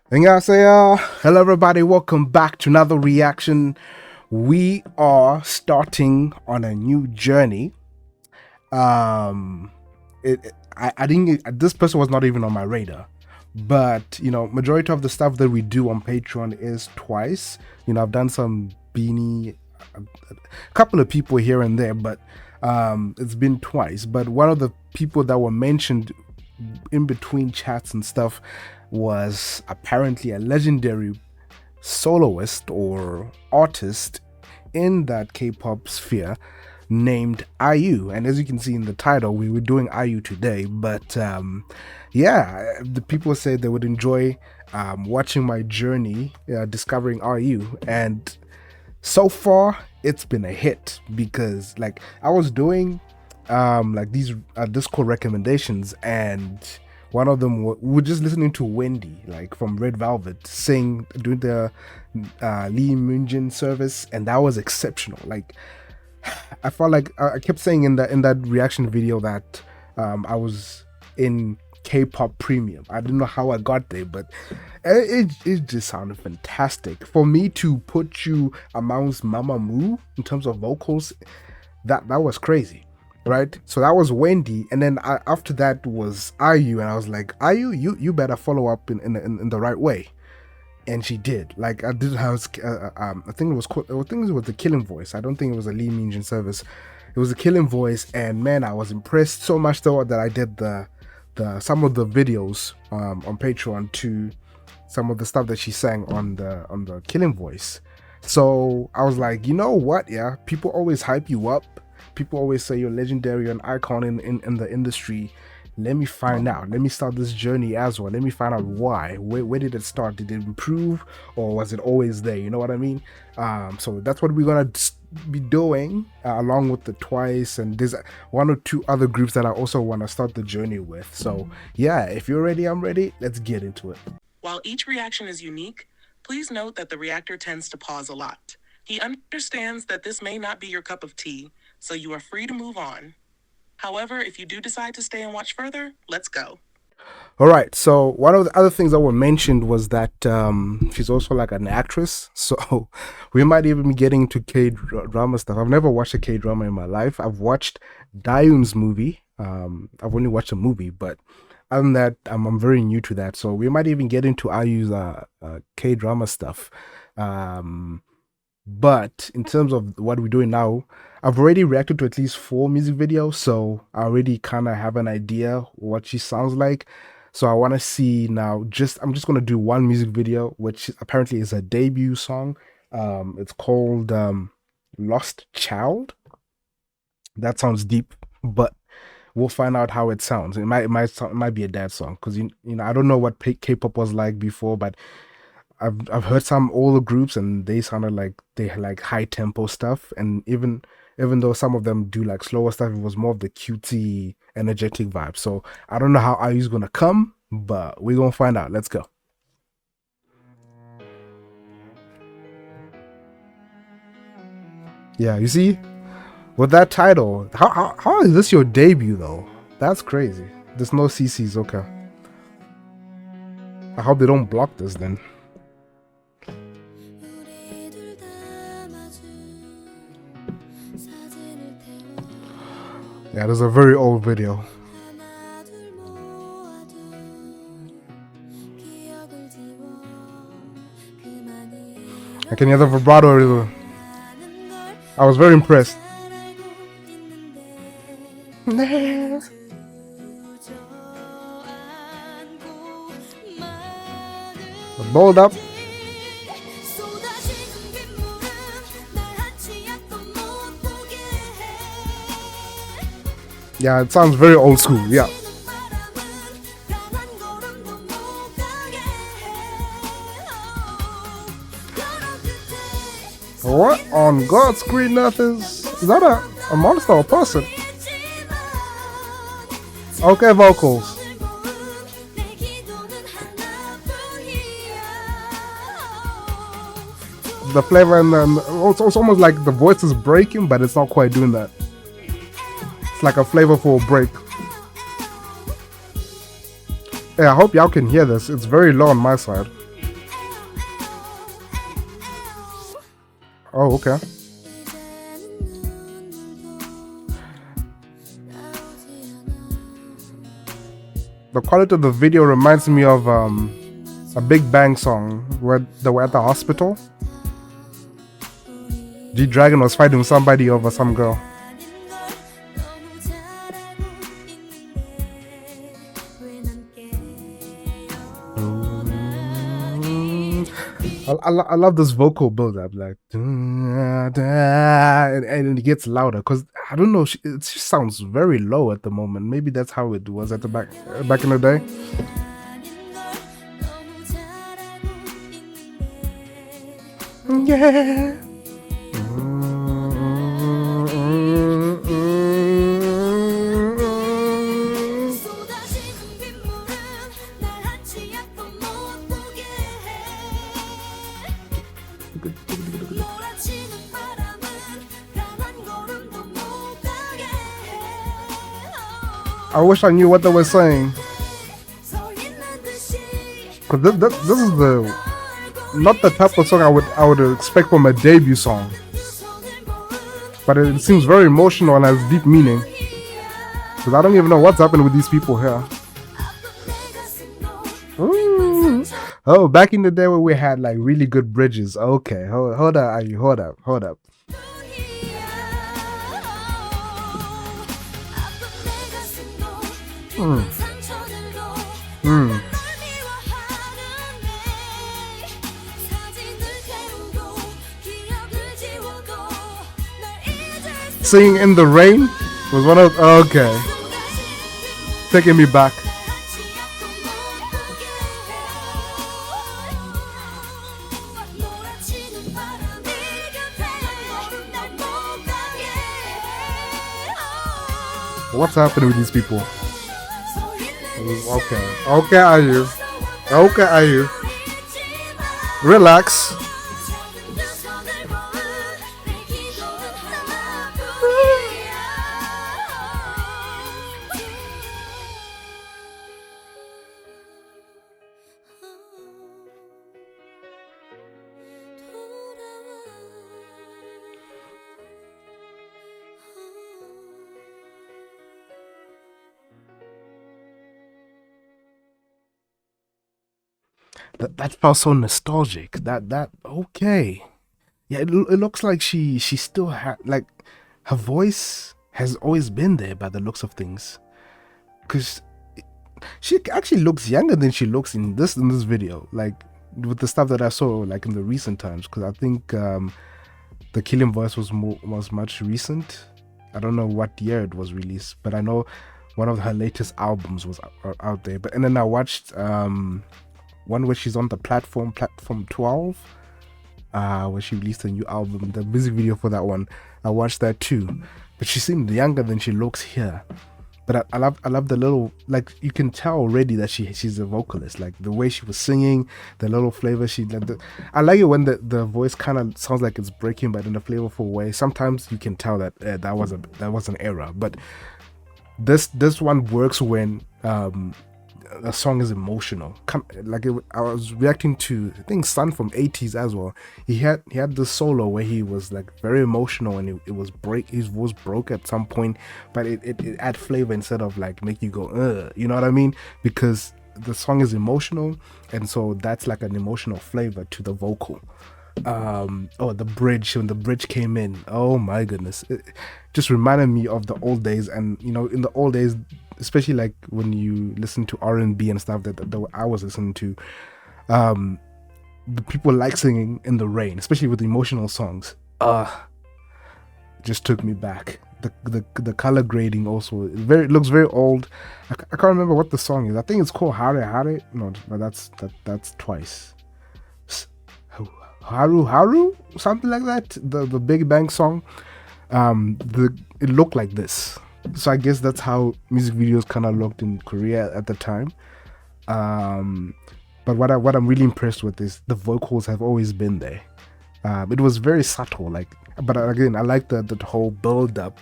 Annyeonghaseyo. Hello everybody, welcome back to another reaction. We are starting on a new journey. I didn't, this person was not even on my radar. But majority of the stuff that we do on Patreon is twice. I've done some Beanie, a couple of people here and there, but it's been twice. But one of the people that were mentioned in between chats and stuff was apparently a legendary soloist or artist in that K-pop sphere named IU. And as you can see in the title, we were doing IU today. But yeah, the people said they would enjoy watching my journey discovering IU. And so far, it's been a hit because I was doing these Discord recommendations, and one of them we were just listening to Wendy from Red Velvet doing the Lee Minjin service, and that was exceptional. I felt like I kept saying in that reaction video that I was in K-pop premium. I don't know how I got there, but it just sounded fantastic. For me to put you amongst Mamamoo in terms of vocals, that was crazy, right? So that was Wendy, and then after that was IU, and I was like, IU, you better follow up in the right way. And she did. I did have, I think it was the Killing Voice. I don't think it was a Lee Minjin service. It was a Killing Voice, and man, I was impressed so much though that I did some of the videos on Patreon to some of the stuff that she sang on the Killing Voice. So I was like, you know what? Yeah, people always hype you up. People always say you're legendary, an icon in the industry. Let me find out. Let me start this journey as well. Let me find out why. Where did it start? Did it improve, or was it always there? You know what I mean? So that's what we're gonna be doing along with the Twice, and there's one or two other groups that I also want to start the journey with. So yeah, if you're ready, I'm ready. Let's get into it. While each reaction is unique, please note that the reactor tends to pause a lot. He understands that this may not be your cup of tea, so you are free to move on. However, if you do decide to stay and watch further, let's go. All right, so one of the other things that were mentioned was that she's also an actress, so we might even be getting to K-drama stuff. I've never watched a K-drama in my life. I've watched Dayum's movie. I've only watched a movie, but other than that, I'm very new to that. So we might even get into IU's K-drama stuff. But in terms of what we're doing now, I've already reacted to at least 4 music videos, so I already kind of have an idea what she sounds like. So I want to see now. I'm just gonna do one music video, which apparently is a debut song. It's called "Lost Child." That sounds deep, but we'll find out how it sounds. It might be a dad song, because I don't know what K-pop was like before, but I've heard some older groups and they sounded like they had high tempo stuff, and even though some of them do slower stuff, it was more of the cutesy energetic vibe. So I don't know how IU's gonna come, but we're gonna find out. Let's go. Yeah, you see, with that title, how is this your debut though? That's crazy. There's no CCs. Okay, I hope they don't block this then. Yeah, there's a very old video. I can hear the vibrato. I was very impressed. Bold up. Yeah, it sounds very old school. Yeah. What on God's green earth is that a monster or a person? Okay, vocals. The flavor and it's almost like the voice is breaking, but it's not quite doing that. It's like a flavorful break. Yeah, I hope y'all can hear this. It's very low on my side. Oh, okay. The quality of the video reminds me of a Big Bang song where they were at the hospital. G-Dragon was fighting somebody over some girl. I love this vocal build up, like, and it gets louder because I don't know, it just sounds very low at the moment. Maybe that's how it was at the back in the day. Yeah. I wish I knew what they were saying. Cause this is not the type of song I would expect from a debut song. But it seems very emotional and has deep meaning. Cause I don't even know what's happening with these people here. Ooh. Oh, back in the day where we had like really good bridges. Okay, hold up, hold up. Singing in the Rain was one of, okay, taking me back. What's happening with these people? Okay, are you? Relax. That felt so nostalgic. That okay. Yeah, it looks like she still had, like, her voice has always been there by the looks of things. Cause she actually looks younger than she looks in this video. Like with the stuff that I saw like in the recent times. Cause I think the Killing Voice was much recent. I don't know what year it was released, but I know one of her latest albums was out there. And then I watched one where she's on the platform 12, where she released a new album. The music video for that one, I watched that too. But she seemed younger than she looks here. But I love the little, like, you can tell already that she's a vocalist. Like the way she was singing, the little flavor I like it when the voice kind of sounds like it's breaking, but in a flavorful way. Sometimes you can tell that that was an error. But this one works when a song is emotional. I was reacting to, I think, Sun from 80s as well. He had this solo where he was like very emotional, and his voice broke at some point, but it add flavor instead of like make you go you know what I mean? Because the song is emotional, and so that's like an emotional flavor to the vocal. The bridge, when the bridge came in, oh my goodness, it just reminded me of the old days. And you know, in the old days, especially like when you listen to R&B and stuff that I was listening to, the people like singing in the rain, especially with emotional songs. Just took me back. The color grading also looks very old. I can't remember what the song is. I think it's called Hare Hare. No, but that's Twice. Haru, something like that. The Big Bang song. It looked like this. So I guess that's how music videos kind of looked in Korea at the time. But what I'm really impressed with is the vocals have always been there. It was very subtle, but again, I like the whole build up,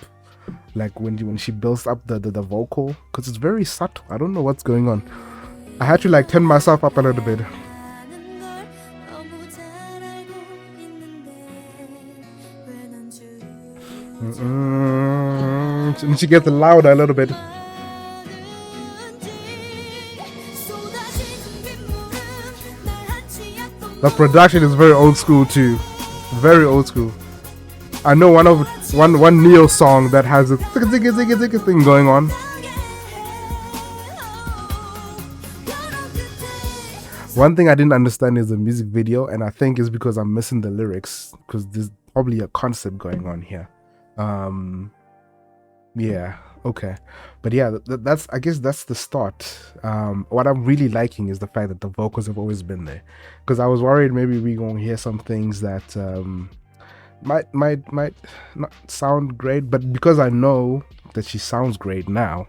like when she builds up the vocal, because it's very subtle. I don't know what's going on. I had to like turn myself up a little bit. And she gets louder a little bit. The production is very old school too. Very old school. I know one Neo song that has a thing going on. One thing I didn't understand is the music video, and I think it's because I'm missing the lyrics, because there's probably a concept going on here. Yeah, okay, but yeah, that's, I guess that's the start. What I'm really liking is the fact that the vocals have always been there, because I was worried maybe we gonna hear some things that might not sound great, but because I know that she sounds great now,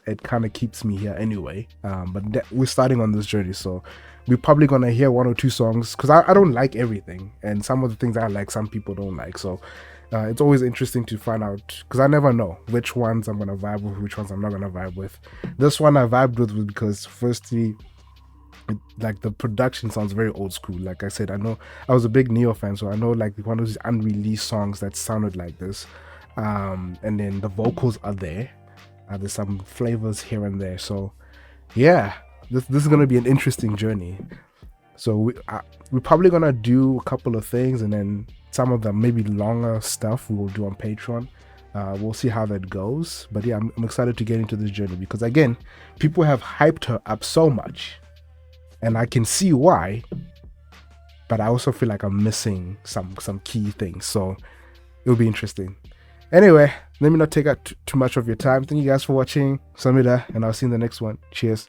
it kind of keeps me here anyway. But we're starting on this journey, so we're probably gonna hear one or two songs, because I don't like everything, and some of the things I like some people don't like, so it's always interesting to find out, because I never know which ones I'm gonna vibe with, which ones I'm not gonna vibe with. This one I vibed with because firstly, like the production sounds very old school. Like I said, I know I was a big Neo fan, so I know like one of these unreleased songs that sounded like this. And then the vocals are there. There's some flavors here and there. So yeah, this is gonna be an interesting journey. So we're probably gonna do a couple of things, and then some of the maybe longer stuff we will do on Patreon. We'll see how that goes. But yeah, I'm excited to get into this journey, because again, people have hyped her up so much, and I can see why, but I also feel like I'm missing some key things, so it'll be interesting. Anyway, let me not take up too much of your time. Thank you guys for watching. Samida, and I'll see you in the next one. Cheers.